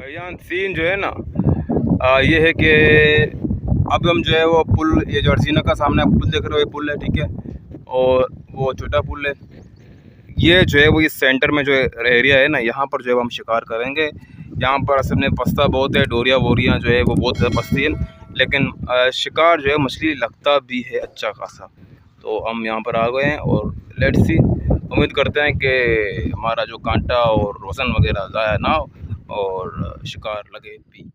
भाईजान सीन जो है ना ये है कि अब हम जो है वो पुल, ये जो अर्सीना का सामने आप पुल देख रहे हो, ये पुल है, ठीक है, और वो छोटा पुल है, ये जो है वो इस सेंटर में जो एरिया है ना, यहाँ पर जो है हम शिकार करेंगे। यहाँ पर असल में पस्ता बहुत है, डोरिया वोरियाँ जो है वो बहुत ज़्यादा पस्ती है, लेकिन शिकार जो है मछली लगता भी है अच्छा खासा। तो हम यहाँ पर आ गए हैं और लेट्स सी, उम्मीद करते हैं कि हमारा जो कांटा और रोशन वगैरह ज़ाया ना हो और शिकार लगे भी।